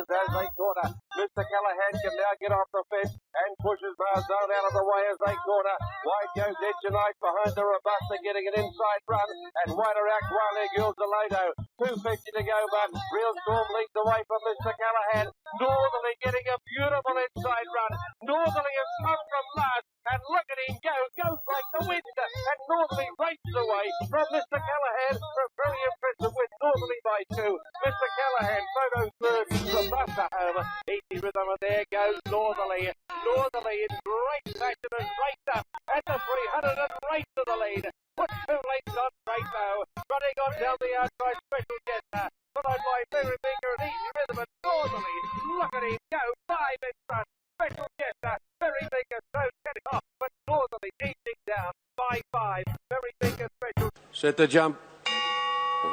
others as they corner. Mr. Callahan can now get off the fence and pushes Marzone out of the way as they corner. Wide goes Edgenite behind the Robusta, getting an inside run, and wider out Qualia Gilles de Lado. 250 to go, but Real Storm leads away from Mr. Callahan. Northerly getting a beautiful inside run. Northerly has come from last, and look at him go, goes like the wind, and Northerly races away from Mr. Callahan for a very impressive win. Northerly by 2. Mr. Callahan, photo third, Robusta home. Easy rhythm, and there goes Northerly. Northerly in great fashion has raced up at the 300 and raced to the lead. Put 2 lengths on Draco, running on down the outside, Special Jester, followed by Very Bigger and Easy Rhythm, and Northerly, look at him go, 5 in front, Special Jester, Very Bigger, so getting off, but Northerly easing down by 5, Very Bigger, Special. Set the jump.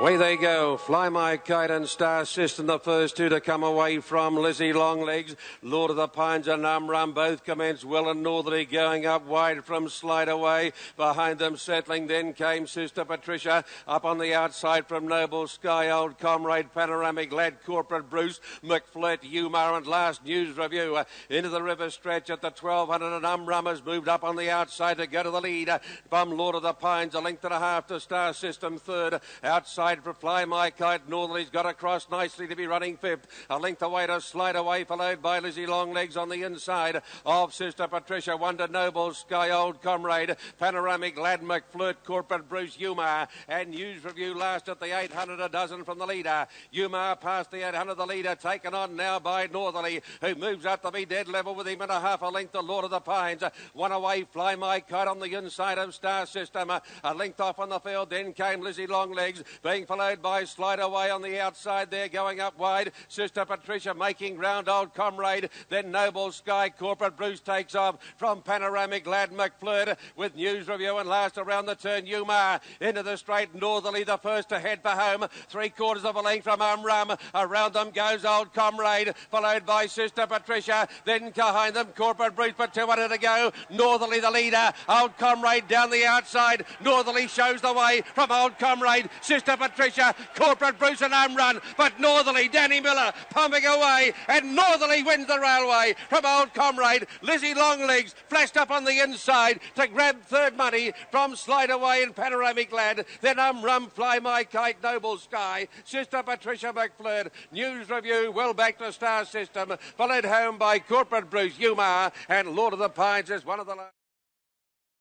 Away they go. Fly My Kite and Star System, the first two to come away from Lizzie Longlegs. Lord of the Pines and Run both commence well, and Northerly going up wide from Slide Away. Behind them settling then came Sister Patricia. Up on the outside from Noble Sky, Old Comrade, Panoramic Lad, Corporate Bruce, McFlirt, Umar, and Last News Review. Into the river stretch at the 1200, and Rum has moved up on the outside to go to the lead. From Lord of the Pines, a length and a half to Star System third. Outside for Fly My Kite, Northerly's got across nicely to be running fifth. A length away to Slide Away, followed by Lizzie Longlegs on the inside of Sister Patricia. One to Noble Sky, Old Comrade, Panoramic Lad, McFlirt, Corporate Bruce, Umar, and News Review last at the 800, a dozen from the leader. Umar past the 800, the leader taken on now by Northerly, who moves up to be dead level with him and a half a length to Lord of the Pines. One away, Fly My Kite on the inside of Star System. A length off on the field, then came Lizzie Longlegs, being followed by Slide Away on the outside there, going up wide. Sister Patricia making ground, Old Comrade, then Noble Sky, Corporate Bruce takes off from Panoramic Lad, McFlirt with News Review, and last around the turn Umar into the straight. Northerly the first to head for home, 3/4 of a length from Rum. Around them goes Old Comrade, followed by Sister Patricia, then behind them Corporate Bruce, but 200 to go. Northerly the leader, Old Comrade down the outside. Northerly shows the way from Old Comrade, Sister Patricia, Corporate Bruce and Run, but Northerly, Danny Miller pumping away, and Northerly wins the railway from Old Comrade. Lizzie Longlegs flashed up on the inside to grab third money from Slide Away and Panoramic Lad, then Run, Fly My Kite, Noble Sky, Sister Patricia, McFlirt, News Review, well back to Star System, followed home by Corporate Bruce, Umar, and Lord of the Pines is one of the last.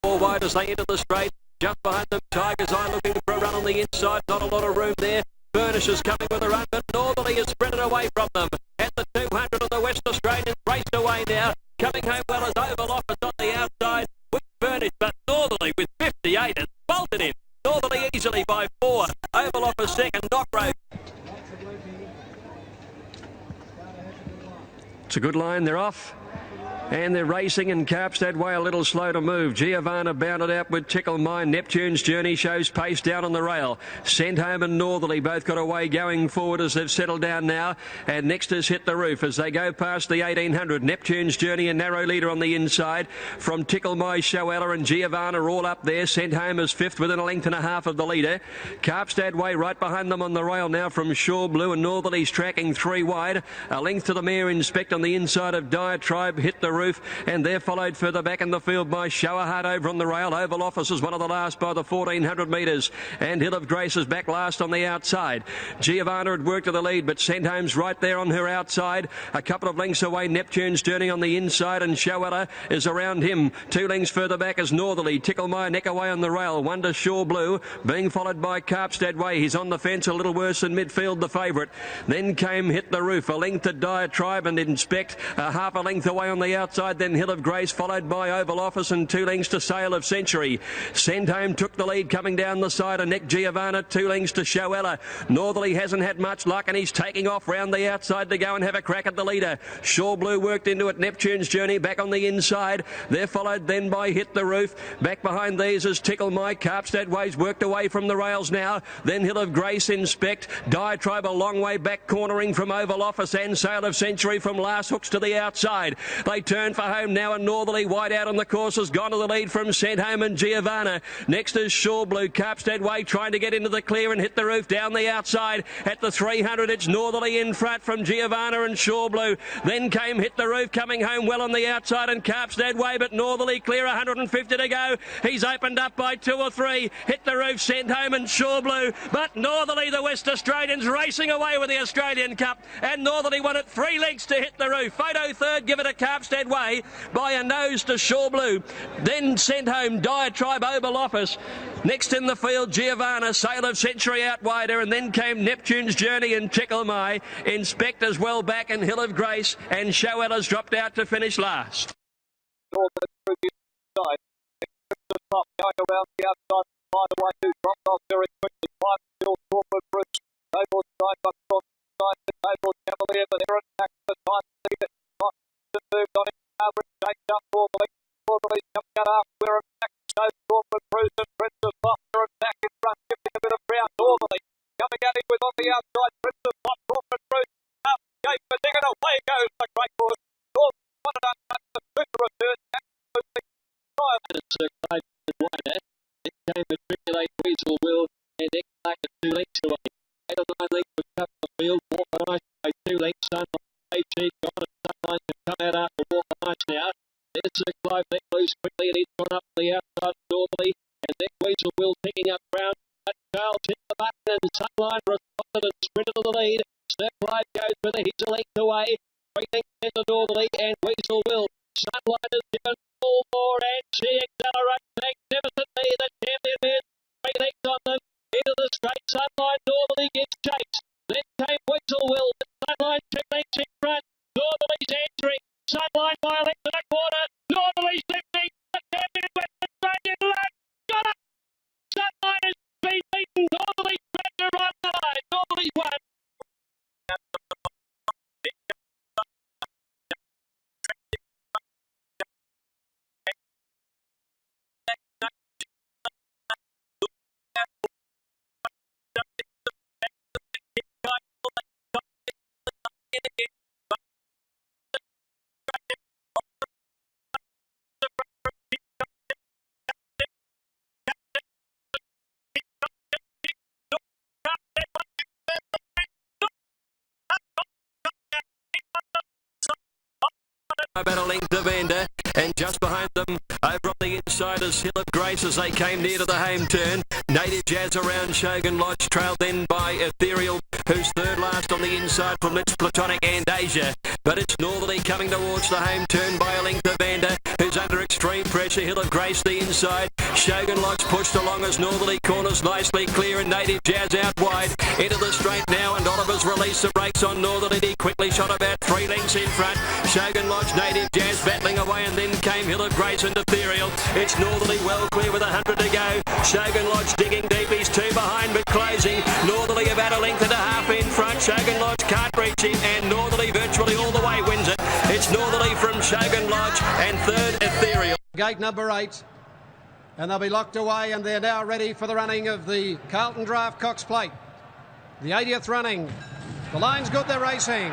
Four wide as they enter the straight. Just behind them, Tiger's Eye looking for a run on the inside. Not a lot of room there. Furnish is coming with a run, but Northerly has spread it away from them. At the 200 of the West Australians, raced away now. Coming home well as Oval Office on the outside. With Furnish, but Northerly with 58 has bolted in. Northerly easily by 4. Oval Office second, Knock Road. It's a good line, they're off. And they're racing, and Carpstad Way a little slow to move. Giovanna bounded out with Tickle Mine. Neptune's Journey shows pace down on the rail. Sent Home and Northerly both got away going forward as they've settled down now. And next has Hit the Roof as they go past the 1800. Neptune's Journey, a narrow leader on the inside. From Tickle My, Showella and Giovanna all up there. Sent Home is fifth within a length and a half of the leader. Carpstad Way right behind them on the rail now from Shore Blue, and Northerly's tracking 3 wide. A length to the mare Inspect on the inside of Diatribe. Hit the Roof, and they're followed further back in the field by Showerheart over on the rail. Oval Office is one of the last by the 1400 metres, and Hill of Grace is back last on the outside. Giovanna had worked to the lead, but Sent Home's right there on her outside. A couple of lengths away, Neptune's Journey on the inside, and Showella is around him. 2 lengths further back is Northerly. Tickle My neck away on the rail. One to Shore Blue, being followed by Carpstad Way. He's on the fence, a little worse in midfield, the favourite. Then came Hit the Roof, a length to Diatribe and Inspect, a half a length away on the outside. Then Hill of Grace, followed by Oval Office, and 2 lengths to Sail of Century. Sent Home took the lead coming down the side of Neck Giovanna, 2 lengths to Showella. Northerly hasn't had much luck, and he's taking off round the outside to go and have a crack at the leader. Shore Blue worked into it. Neptune's Journey back on the inside. They're followed then by Hit the Roof. Back behind these is Tickle My. Carpstad Way's worked away from the rails now. Then Hill of Grace, Inspect. Diatribe a long way back, cornering from Oval Office, and Sail of Century from last hooks to the outside. They turn turn for home now, and Northerly wide out on the course has gone to the lead from Sent Home and Giovanna. Next is Shore Blue, Carpstead Way trying to get into the clear and hit the roof down the outside. At the 300 it's Northerly in front from Giovanna and Shore Blue. Then came Hit the Roof coming home well on the outside and Carpstead Way, but Northerly clear, 150 to go. He's opened up by 2 or 3. Hit the Roof, Sent Home and Shore Blue, but Northerly, the West Australians, racing away with the Australian Cup, and Northerly won it 3 lengths to Hit the Roof. Photo third, give it a Carpstead Way by a nose to Shore Blue. Then Sent Home, Diatribe, Oval Office. Next in the field, Giovanna, Sail of Century out wider, and then came Neptune's Journey and Tickle My. Inspectors well back and Hill of Grace, and Showella's dropped out to finish last. Going around the outside, find a way to drop off very quickly. Five still forward Bruce. Table side by front side, the table Cavalier, but they're attack the time to get to move on it. Average shakes up Northerly. Northerly coming out after we're attack. No Norman Bruce and Prince of Foster attack in front, giving a bit of ground. Northerly coming at him with on the outside. Prince of Foster, Norman Bruce up, gate for digging away goes the great horse. Northerly wanted to touch the super return. It came to Matriculate Weasel Will and it back at 2 lengths away. 8 or 9 lengths was up the field. Walker Ice by 2 lengths. Sunlight H gone and Sunlight can come out after Walker Ice now. There's a Clive let loose quickly and he's gone up to the outside normally. And then Weasel Will picking up ground. But Charles hit the button and Sunlight responded and sprinted to the lead. Step Clive goes with it. He's a length away. 3 lengths into Northerly and Weasel Will. Sunlight has given all more and she accelerates magnificently. The champion is 3 lengths on them. Into the straight, Sunlight Northerly gives chase. Then came Weasel Will, but Sunlight 2 lengths in front. Northerly's entering. Sunlight by a length to the corner. Northerly's lifting. The champion West Australian lad. Got it! Sunlight has been beaten. Northerly's back to run the line. Northerly's won. About a length of Ender, and just behind them over on the inside is Hill of Grace as they came near to the home turn. Native Jazz around Shogun Lodge, trailed then by Ethereal, who's third last on the inside from Litz, Platonic and Asia. But it's Northerly coming towards the home turn by a length of Ender, who's under extreme pressure. Hill of Grace the inside. Shogun Lodge pushed along as Northerly corners nicely clear and Native Jazz out wide. Into the straight now and Oliver's released the brakes on Northerly. He quickly shot about 3 lengths in front. Shogun Lodge, Native Jazz battling away, and then came Hill of Grace and Ethereal. It's Northerly well clear with 100 to go. Shogun Lodge digging deep, he's 2 behind but closing. Northerly about a length and a half in front. Shogun Lodge can't reach him, and Northerly virtually all the way wins it. It's Northerly from Shogun Lodge and third Ethereal. Gate number 8, and they'll be locked away, and they're now ready for the running of the Carlton Draft Cox Plate. The 80th running. The line's good, they're racing.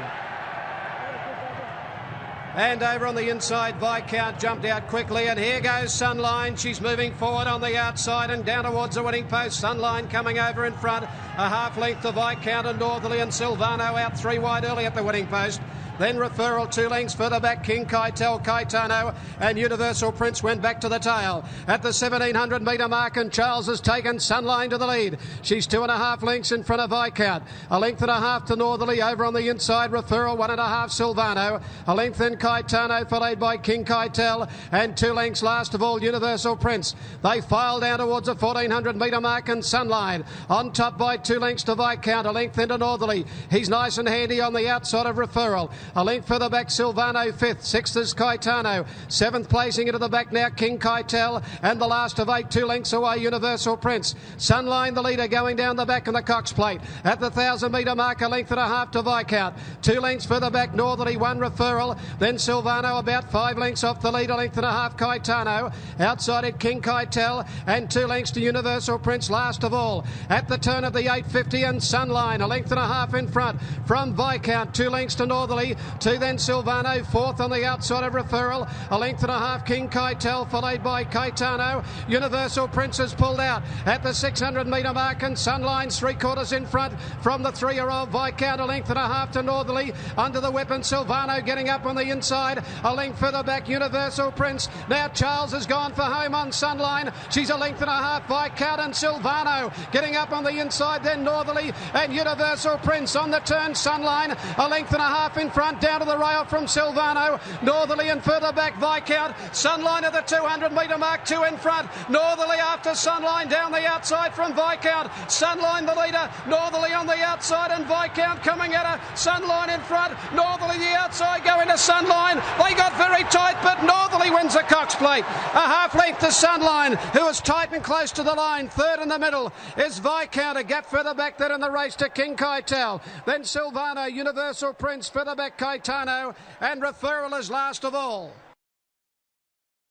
And over on the inside, Viscount jumped out quickly, and here goes Sunline. She's moving forward on the outside and down towards the winning post. Sunline coming over in front, a half length to Viscount and Northerly and Silvano out 3 wide early at the winning post. Then Referral 2 lengths further back, King Kaitel, Caetano and Universal Prince went back to the tail. At the 1700 metre mark, and Charles has taken Sunline to the lead. She's 2.5 lengths in front of Viscount. A length and a half to Northerly. Over on the inside, Referral 1.5 Silvano. A length in Caetano, followed by King Kaitel, and 2 lengths last of all, Universal Prince. They file down towards the 1400 metre mark, and Sunline on top by 2 lengths to Viscount. A length into Northerly. He's nice and handy on the outside of Referral. A length further back, Silvano 5th. 6th is Caetano. 7th placing into the back now, King Kaitel. And the last of 8, 2 lengths away, Universal Prince. Sunline, the leader, going down the back of the Cox Plate. At the 1000 metre mark, a length and a half to Viscount. 2 lengths further back, Northerly, 1 Referral. Then Silvano about 5 lengths off the lead, a length and a half, Caetano. Outside it, King Kaitel. And 2 lengths to Universal Prince, last of all. At the turn of the 850, and Sunline, a length and a half in front from Viscount. 2 lengths to Northerly. Northerly. 2 then Silvano, 4th on the outside of Referral. A length and a half King Keitel, followed by Caetano. Universal Prince has pulled out at the 600 metre mark, and Sunline's 3/4 in front from the 3-year-old Viscount. A length and a half to Northerly. Under the weapon, Silvano getting up on the inside. A length further back, Universal Prince. Now Charles has gone for home on Sunline. She's a length and a half, Viscount and Silvano getting up on the inside, then Northerly and Universal Prince on the turn. Sunline a length and a half in front, down to the rail from Silvano. Northerly and further back Viscount. Sunline at the 200 metre mark, 2 in front. Northerly after Sunline down the outside from Viscount. Sunline the leader, Northerly on the outside and Viscount coming at her. Sunline in front, Northerly the outside going to Sunline. They got very tight, but Northerly wins the Cox Plate. A half length to Sunline, who is tight and close to the line. Third in the middle is Viscount, a gap further back there in the race to King Keitel. Then Silvano, Universal Prince, further back Caetano, and Referral is last of all.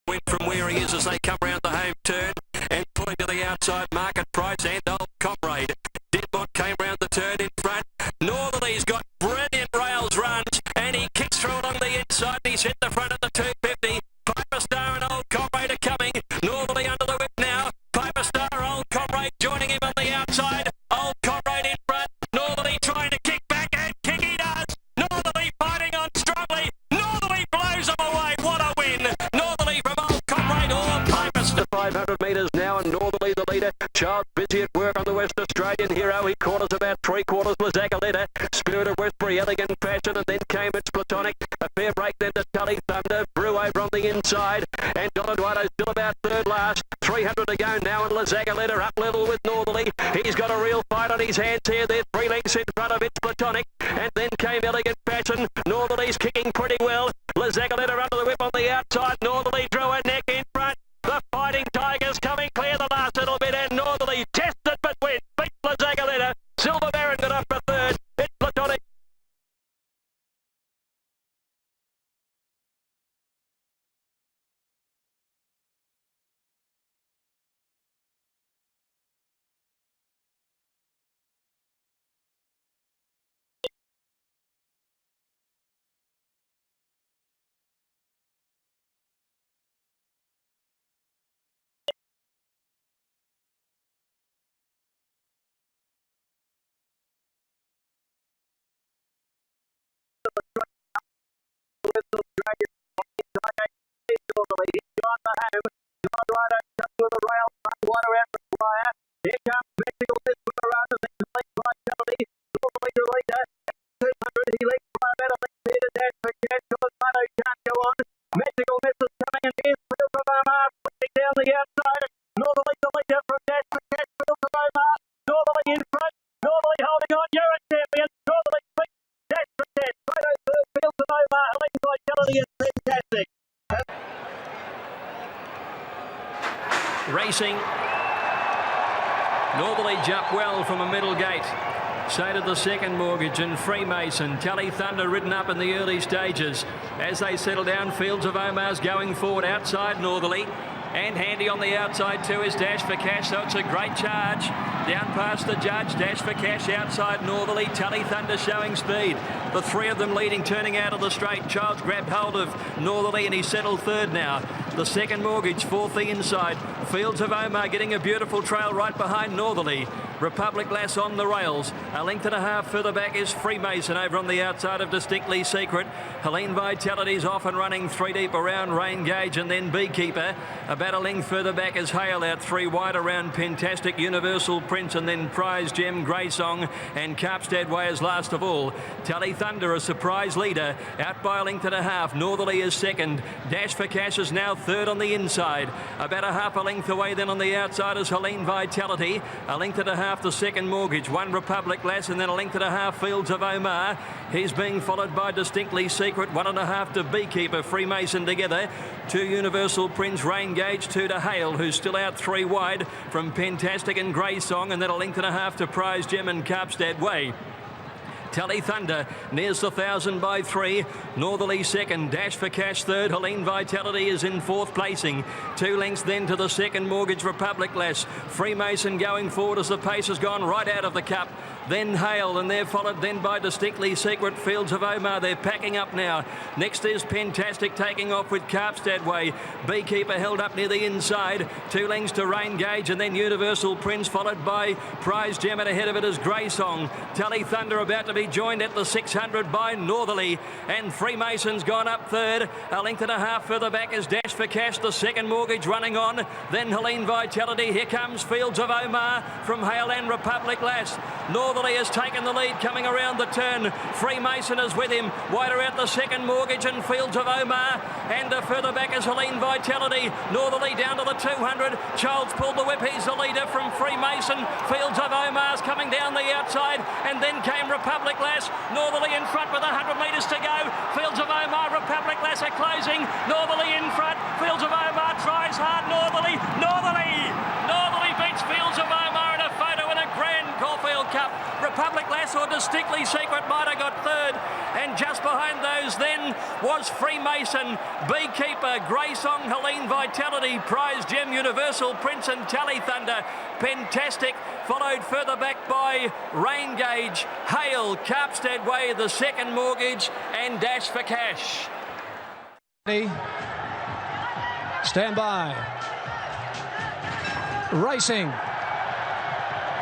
Win from where he is as they come round the home turn and pulling to the outside, Market Price and Old Comrade. Deadmont came round the turn in front. Northerly's got brilliant rails runs and he kicks through along the inside and he's hit the front of the 250. Piper Star and Old Comrade are coming. Northerly under the whip now. Piper Star, Old Comrade joining him on the outside. Old Comrade in front. Northerly trying to kick back and kick he does. Northerly fighting on strongly. Northerly blows them away. What a win. Northerly from Old Comrade or Piper Star. 500 metres now and Northerly the leader. Charles busy at work on the West Australian hero. He quarters about 3/4 was Aquanita. Spirit of Westbury, elegant fashion, and then came its Platonic. A fair break then to Tully Thunder. Brew over on the inside. And Don Eduardo still about third last. 300 to go now, and Lazagoleta up level with Northerly. He's got a real fight on his hands here. They're 3 lengths in front of its Platonic. And then came elegant fashion. Northerly's kicking pretty well. Lazagoleta under the whip on the outside. Northerly drew a neck in front. The Fighting Tigers coming clear the last little bit, and Northerly tested but wins. Beat Lazagoleta. Silver Baron got up for third. It's Platonic. Racing. Northerly jumped well from a middle gate. So did the second mortgage and Freemason. Tally Thunder ridden up in the early stages. As they settle down, Fields of Omar's going forward outside Northerly. And handy on the outside too is Dash for Cash, so it's a great charge. Down past the judge, Dash for Cash outside Northerly, Tally Thunder showing speed. The 3 of them leading, turning out of the straight. Childs grabbed hold of Northerly and he's settled third now. The second mortgage, 4th the inside. Fields of Omar getting a beautiful trail right behind Northerly. Republic Lass on the rails. A length and a half further back is Freemason over on the outside of Distinctly Secret. Helene Vitality's off and running 3 deep around Rain Gauge and then Beekeeper. About a length further back is Hale out 3 wide around Pentastic, Universal Prince and then Prize Gem, Grey Song and Carpstead Way is last of all. Tally Thunder a surprise leader out by a length and a half. Northerly is second. Dash for Cash is now third on the inside. About a half a length away then on the outside is Helene Vitality. A length and a half the second mortgage. 1 Republic Lass and then a length and a half Fields of Omar. He's being followed by Distinctly Secret. 1.5 to Beekeeper, Freemason together. 2 Universal Prince, Rain Gauge. 2 to Hale, who's still out 3 wide from Pentastic and Grey Song, and then a length and a half to Prize Gem and Carpstead Way. Tally Thunder nears the 1,000 by 3. Northerly second. Dash for Cash third. Helene Vitality is in 4th placing. 2 lengths then to the second mortgage Republic Lass. Freemason going forward as the pace has gone right out of the cup. then Hale, and they're followed then by Distinctly Secret, Fields of Omar. They're packing up now. Next is Pentastic taking off with Carpstead Way. Beekeeper held up near the inside. 2 lengths to Rain Gauge, and then Universal Prince, followed by Prize Gem, and ahead of it is Grey Song. Tally Thunder about to be joined at the 600 by Northerly, and Freemason's gone up third. A length and a half further back is Dash for Cash, the second mortgage running on. Then Helene Vitality. Here comes Fields of Omar from Hale and Republic Lass. Northerly has taken the lead coming around the turn. Freemason is with him. Wider out the second mortgage and Fields of Omar. And further back is Helene Vitality. Northerly down to the 200. Childs pulled the whip. He's the leader from Freemason. Fields of Omar's coming down the outside. And then came Republic Lass. Northerly in front with 100 metres to go. Fields of Omar, Republic Lass are closing. Northerly in front. Fields of Omar tries hard. Northerly beats Fields of Omar in a photo in a grand Caulfield Cup. Republic Lass or Distinctly Secret might have got third. And just behind those then was Freemason, Beekeeper, Grey Song, Helene Vitality, Prize Gem, Universal Prince and Tally Thunder. Pentastic, followed further back by Rain Gauge, Hale, Carpstead Way, the second mortgage, and Dash for Cash. Stand by. Racing.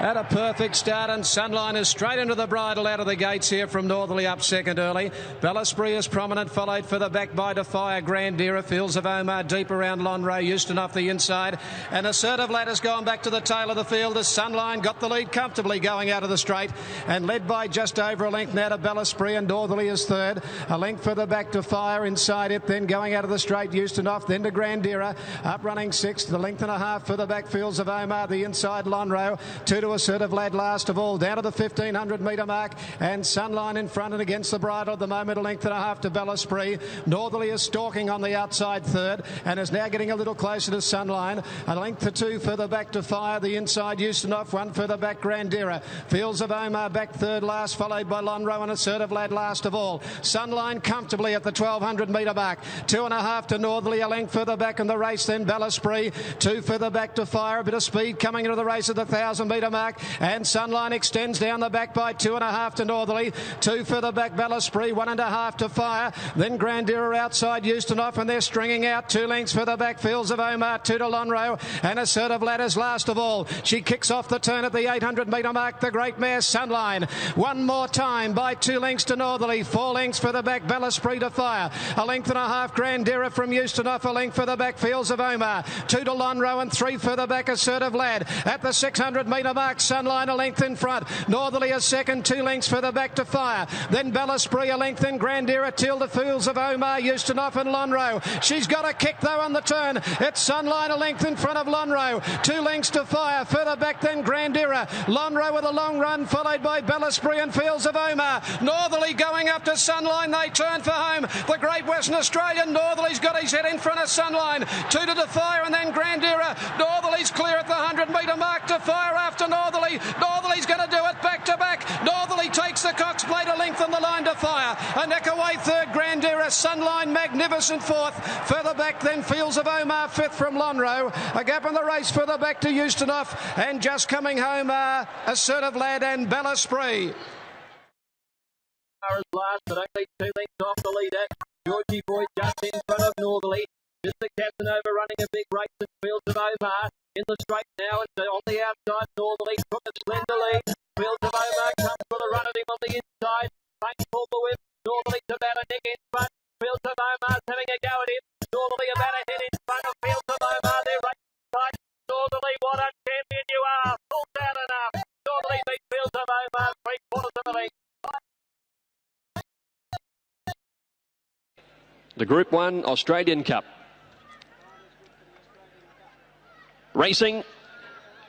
At a perfect start, and Sunline is straight into the bridle out of the gates here from Northerly, up second early. Bellaspree is prominent, followed further back by Defier, Grandira, Fields of Omar, deep around Lonray, Euston off the inside. And Assertive Lad has gone back to the tail of the field as Sunline got the lead comfortably going out of the straight and led by just over a length now to Bellaspree, and Northerly is third. A length further back to Fire inside it, then going out of the straight, Euston off, then to Grandira, up running sixth, the length and a half further back, Fields of Omar, the inside Lonro, 2 to Assertive Lad last of all, down to the 1500 metre mark, and Sunline in front and against the bridle at the moment, a length and a half to Bellaspree. Northerly is stalking on the outside third and is now getting a little closer to Sunline. A length or 2 further back to Fire, the inside Euston off, 1 further back Grandira. Fields of Omar back third last, followed by Lonro and Assertive Lad last of all. Sunline comfortably at the 1200 metre mark, 2.5 to Northerly, a length further back in the race, then Bellaspree, 2 further back to Fire, a bit of speed coming into the race at the 1000 metre mark. And Sunline extends down the back by 2.5 to Northerly, 2 further back Bellaspree, 1.5 to Fire, then Grandira outside Euston off, and they're stringing out 2 lengths further back, Fields of Omar, 2 to Lonro, and Assertive Ladders last of all. She kicks off the turn at the 800 metre mark, the great mare Sunline, one more time by 2 lengths to Northerly, 4 lengths further back Bellaspree to Fire, a length and a half Grandira from Euston off, a length further back Fields of Omar, 2 to Lonro, and 3 further back Assertive Lad at the 600 metre mark. Sunline a length in front, Northerly a second, 2 lengths further back to Fire, then Bellaspree a length in Grandira, Tilda Fields of Omar, Euston off, and Lonro. She's got a kick though on the turn. It's Sunline a length in front of Lonro, 2 lengths to Fire, further back then Grandira, Lonro with a long run, followed by Bellaspree and Fields of Omar. Northerly going up to Sunline, they turn for home. The great Western Australian, Northerly's got his head in front of Sunline, 2 to Fire and then Grandira. Northerly's clear at the 100 metre mark to Fire after Northerly. Northerly's going to do it back to back. Northerly takes the Cox Plate a length on the line to Fire. A neck away third, Grandira. Sunline magnificent fourth. Further back then Fields of Omar fifth from Lonro. A gap in the race further back to Eustonoff. And just coming home Assertive Lad and Bellaspree. Last, but only 2 lengths off the leader. Georgie Boy just in front of Northerly. Just the captain overrunning a big race in Fields of Omar. In the straight now, and on the outside, Northerly took a slender lead. Fields of Omar comes with a run at him on the inside. Frank pulled the whip. Northerly's about a neck in front. Fields of Omar's having a go at him. Northerly about a head in front of Fields of Omar. They're racing tight. Northerly, what a champion you are. Pulled down enough. Northerly beat Fields of Omar 3/4 of the lead. The Group 1 Australian Cup. Racing,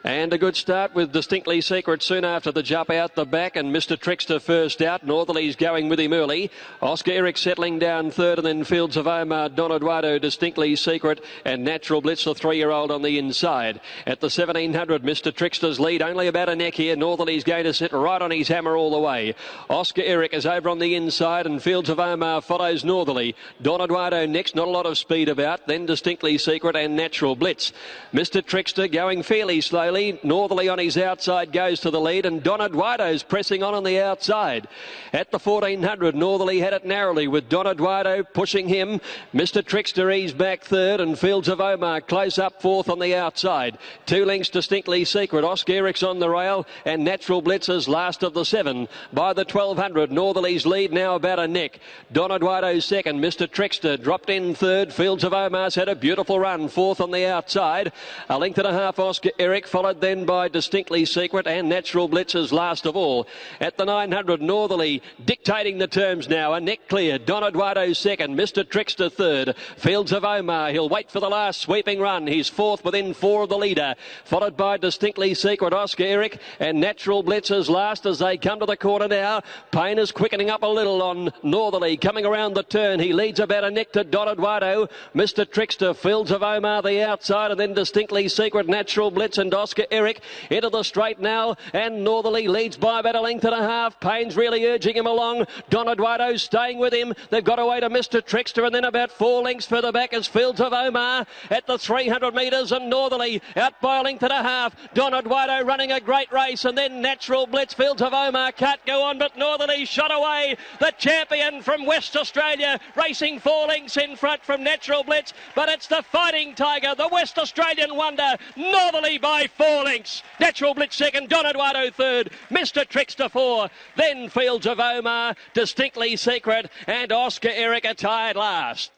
and a good start with Distinctly Secret soon after the jump out the back, and Mr Trickster first out. Northerly's going with him early. Oscar Eric settling down third, and then Fields of Omar, Don Eduardo, Distinctly Secret, and Natural Blitz, the 3-year-old on the inside. At the 1700, Mr Trickster's lead, only about a neck here. Northerly's going to sit right on his hammer all the way. Oscar Eric is over on the inside, and Fields of Omar follows Northerly. Don Eduardo next, not a lot of speed about, then Distinctly Secret and Natural Blitz. Mr Trickster going fairly slowly. slowly. Northerly on his outside goes to the lead, and Don Eduardo's pressing on the outside. At the 1400, Northerly had it narrowly with Don Eduardo pushing him. Mr Trickster eased back third, and Fields of Omar close up fourth on the outside. 2 lengths Distinctly Secret. Oscar Eric's on the rail, and Natural Blitz's last of the 7. By the 1200, Northerly's lead now about a neck. Don Eduardo's second. Mr Trickster dropped in third. Fields of Omar's had a beautiful run, fourth on the outside. A length and a half Oscar Eric, followed then by Distinctly Secret and Natural Blitz's last of all. At the 900, Northerly dictating the terms now. A neck clear. Don Eduardo second. Mr Trickster third. Fields of Omar. He'll wait for the last sweeping run. He's fourth within 4 of the leader. Followed by Distinctly Secret, Oscar Eric and Natural Blitz's last as they come to the corner now. Payne is quickening up a little on Northerly. Coming around the turn. He leads about a neck to Don Eduardo. Mr Trickster, Fields of Omar the outside, and then Distinctly Secret, Natural Blitz and Oscar Eric into the straight now, and Northerly leads by about a length and a half. Payne's really urging him along. Don Eduardo staying with him. They've got away to Mr Trickster, and then about 4 lengths further back is Fields of Omar at the 300 metres, and Northerly out by a length and a half. Don Eduardo running a great race, and then Natural Blitz. Fields of Omar can't go on, but Northerly shot away. The champion from West Australia racing 4 lengths in front from Natural Blitz, but it's the Fighting Tiger, the West Australian wonder. Northerly by 4 lengths. Natural Blitz second, Don Eduardo third, Mr Trickster 4, then Fields of Omar, Distinctly Secret and Oscar Eric are tied last.